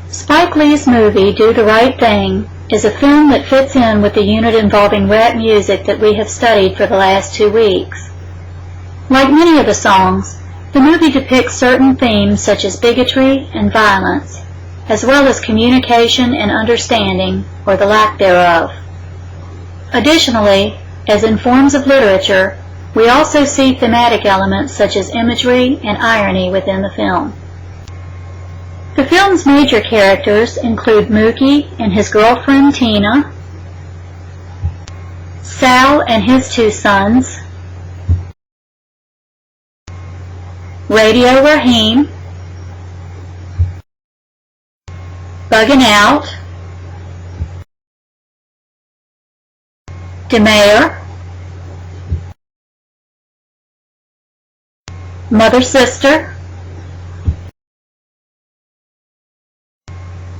Spike Lee's movie, Do the Right Thing, is a film that fits in with the unit involving rap music that we have studied for the last 2 weeks. Like many of the songs, the movie depicts certain themes such as bigotry and violence, as well as communication and understanding, or the lack thereof. Additionally, as in forms of literature, we also see thematic elements such as imagery and irony within the film. The film's major characters include Mookie and his girlfriend Tina, Sal and his 2 sons, Radio Raheem, Buggin' Out, DeMayor, Mother Sister,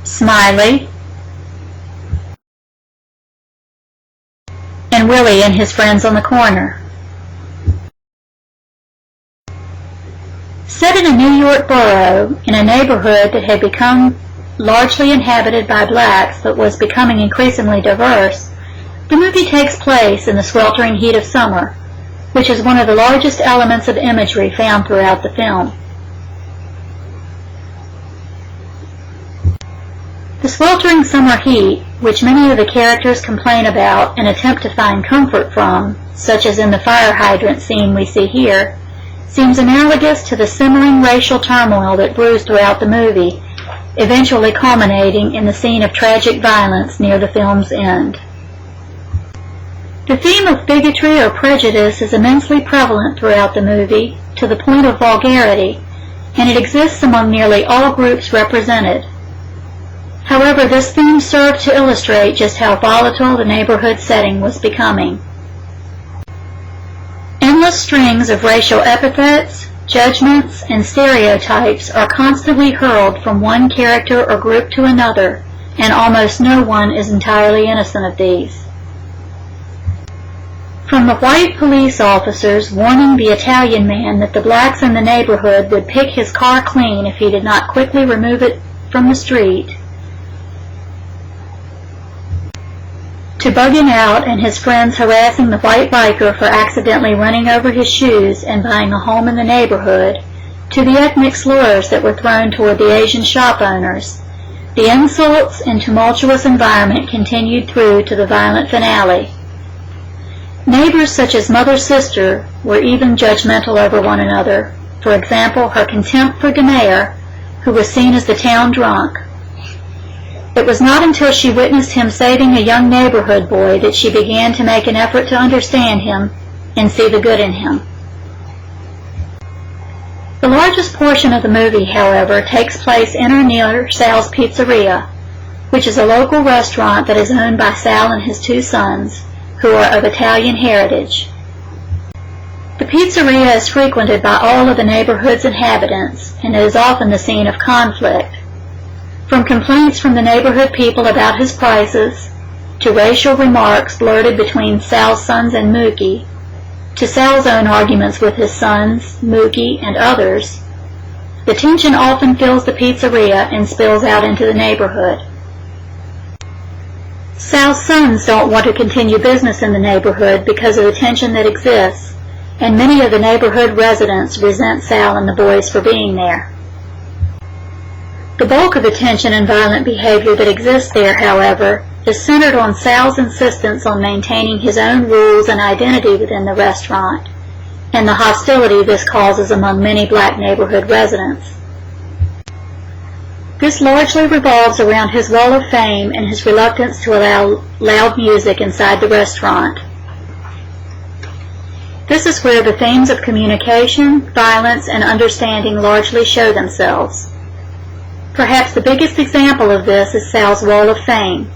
Smiley, and Willie and his friends on the corner. Set in a New York borough, in a neighborhood that had become largely inhabited by blacks but was becoming increasingly diverse, the movie takes place in the sweltering heat of summer, which is one of the largest elements of imagery found throughout the film. The sweltering summer heat, which many of the characters complain about and attempt to find comfort from, such as in the fire hydrant scene we see here, seems analogous to the simmering racial turmoil that brews throughout the movie, eventually culminating in the scene of tragic violence near the film's end. The theme of bigotry or prejudice is immensely prevalent throughout the movie, to the point of vulgarity, and it exists among nearly all groups represented. However, this theme served to illustrate just how volatile the neighborhood setting was becoming. Endless strings of racial epithets, judgments, and stereotypes are constantly hurled from one character or group to another, and almost no one is entirely innocent of these. From the white police officers warning the Italian man that the blacks in the neighborhood would pick his car clean if he did not quickly remove it from the street, to Buggin' Out and his friends harassing the white biker for accidentally running over his shoes and buying a home in the neighborhood, to the ethnic slurs that were thrown toward the Asian shop owners, the insults and tumultuous environment continued through to the violent finale. Neighbors such as Mother Sister were even judgmental over one another, for example, her contempt for DeMayor, who was seen as the town drunk. It was not until she witnessed him saving a young neighborhood boy that she began to make an effort to understand him and see the good in him. The largest portion of the movie, however, takes place in or near Sal's Pizzeria, which is a local restaurant that is owned by Sal and his 2 sons, who are of Italian heritage. The pizzeria is frequented by all of the neighborhood's inhabitants, and it is often the scene of conflict. From complaints from the neighborhood people about his prices, to racial remarks blurted between Sal's sons and Mookie, to Sal's own arguments with his sons, Mookie, and others, the tension often fills the pizzeria and spills out into the neighborhood. Sal's sons don't want to continue business in the neighborhood because of the tension that exists, and many of the neighborhood residents resent Sal and the boys for being there. The bulk of the tension and violent behavior that exists there, however, is centered on Sal's insistence on maintaining his own rules and identity within the restaurant, and the hostility this causes among many black neighborhood residents. This largely revolves around his wall of fame and his reluctance to allow loud music inside the restaurant. This is where the themes of communication, violence, and understanding largely show themselves. Perhaps the biggest example of this is Sal's wall of fame,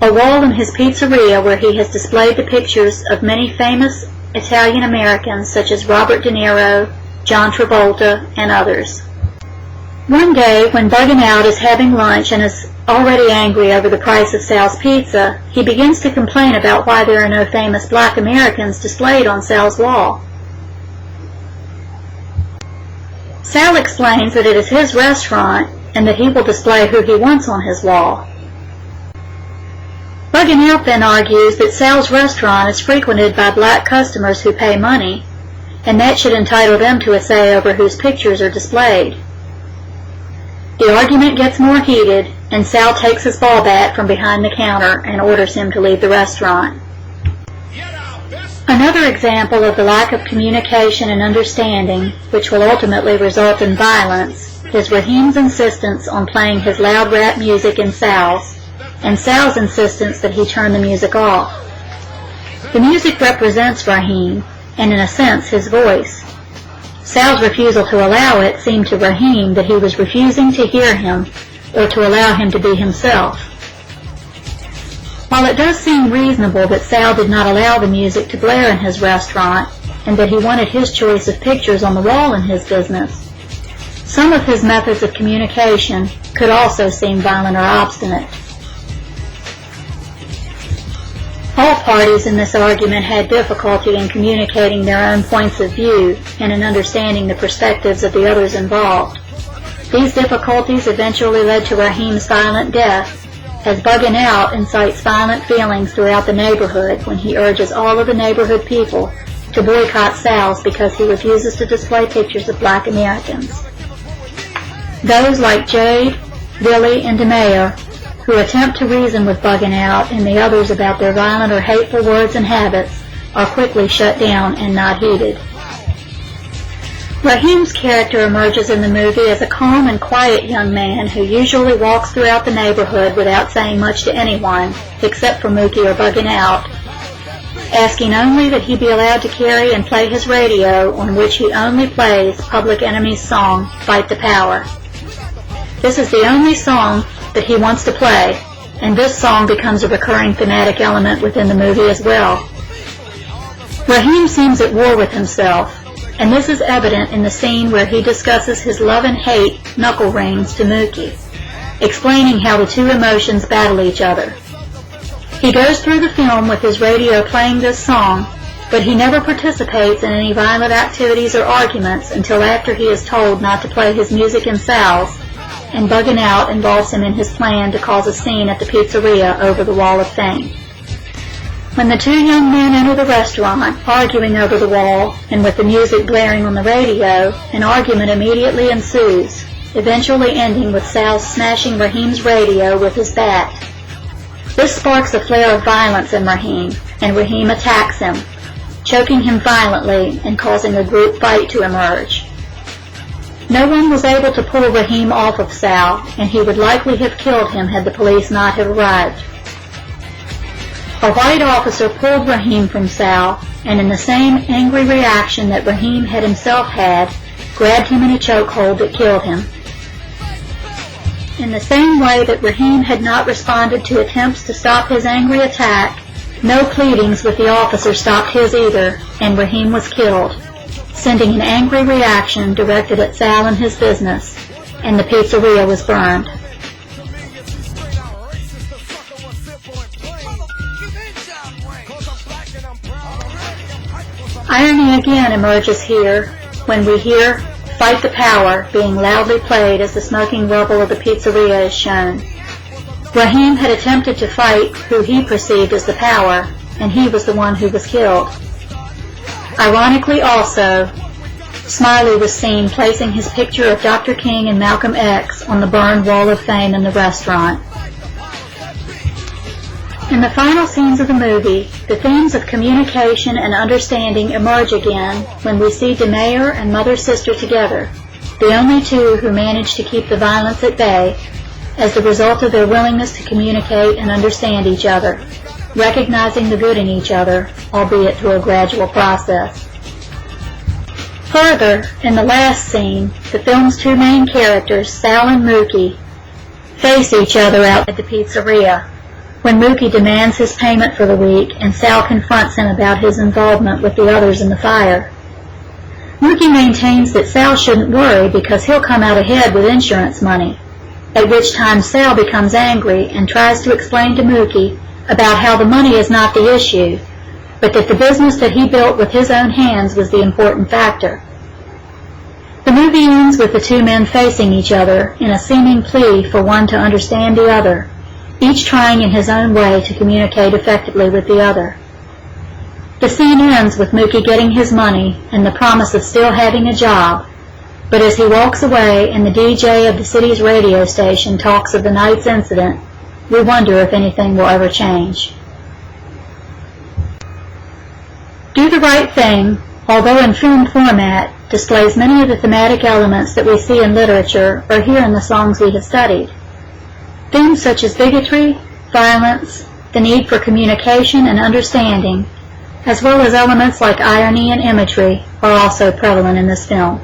a wall in his pizzeria where he has displayed the pictures of many famous Italian Americans such as Robert De Niro, John Travolta, and others. One day, when Buggin' Out is having lunch and is already angry over the price of Sal's pizza, he begins to complain about why there are no famous black Americans displayed on Sal's wall. Sal explains that it is his restaurant and that he will display who he wants on his wall. Bugging Out then argues that Sal's restaurant is frequented by black customers who pay money, and that should entitle them to a say over whose pictures are displayed. The argument gets more heated, and Sal takes his ball bat from behind the counter and orders him to leave the restaurant. Another example of the lack of communication and understanding, which will ultimately result in violence, is Raheem's insistence on playing his loud rap music in Sal's, and Sal's insistence that he turn the music off. The music represents Raheem, and in a sense his voice. Sal's refusal to allow it seemed to Raheem that he was refusing to hear him or to allow him to be himself. While it does seem reasonable that Sal did not allow the music to blare in his restaurant and that he wanted his choice of pictures on the wall in his business, some of his methods of communication could also seem violent or obstinate. All parties in this argument had difficulty in communicating their own points of view and in understanding the perspectives of the others involved. These difficulties eventually led to Raheem's violent death, as Bugging Out incites violent feelings throughout the neighborhood when he urges all of the neighborhood people to boycott Sal's because he refuses to display pictures of black Americans. Those like Jade, Billy, and DeMayer, who attempt to reason with Bugging Out and the others about their violent or hateful words and habits, are quickly shut down and not heeded. Raheem's character emerges in the movie as a calm and quiet young man who usually walks throughout the neighborhood without saying much to anyone, except for Mookie or Bugging Out, asking only that he be allowed to carry and play his radio, on which he only plays Public Enemy's song, Fight the Power. This is the only song that he wants to play, and this song becomes a recurring thematic element within the movie as well. Raheem seems at war with himself, and this is evident in the scene where he discusses his love and hate knuckle rings to Mookie, explaining how the two emotions battle each other. He goes through the film with his radio playing this song, but he never participates in any violent activities or arguments until after he is told not to play his music in Sal's, and Bugging Out involves him in his plan to cause a scene at the pizzeria over the Wall of Fame. When the two young men enter the restaurant, arguing over the wall, and with the music blaring on the radio, an argument immediately ensues, eventually ending with Sal smashing Raheem's radio with his bat. This sparks a flare of violence in Raheem, and Raheem attacks him, choking him violently and causing a group fight to emerge. No one was able to pull Raheem off of Sal, and he would likely have killed him had the police not have arrived. A white officer pulled Raheem from Sal, and in the same angry reaction that Raheem had himself had, grabbed him in a chokehold that killed him. In the same way that Raheem had not responded to attempts to stop his angry attack, no pleadings with the officer stopped his either, and Raheem was killed, sending an angry reaction directed at Sal and his business, and the pizzeria was burned. Irony again emerges here when we hear Fight the Power being loudly played as the smoking rubble of the pizzeria is shown. Raheem had attempted to fight who he perceived as the power, and he was the one who was killed. Ironically also, Smiley was seen placing his picture of Dr. King and Malcolm X on the burned Wall of Fame in the restaurant. In the final scenes of the movie, the themes of communication and understanding emerge again when we see DeMayer and mother-sister together, the only two who manage to keep the violence at bay, as the result of their willingness to communicate and understand each other, recognizing the good in each other, albeit through a gradual process. Further, in the last scene, the film's two main characters, Sal and Mookie, face each other out at the pizzeria, when Mookie demands his payment for the week and Sal confronts him about his involvement with the others in the fire. Mookie maintains that Sal shouldn't worry because he'll come out ahead with insurance money, at which time Sal becomes angry and tries to explain to Mookie about how the money is not the issue, but that the business that he built with his own hands was the important factor. The movie ends with the two men facing each other in a seeming plea for one to understand the other, each trying in his own way to communicate effectively with the other. The scene ends with Mookie getting his money and the promise of still having a job, but as he walks away and the DJ of the city's radio station talks of the night's incident, we wonder if anything will ever change. Do the Right Thing, although in film format, displays many of the thematic elements that we see in literature or hear in the songs we have studied. Themes such as bigotry, violence, the need for communication and understanding, as well as elements like irony and imagery, are also prevalent in this film.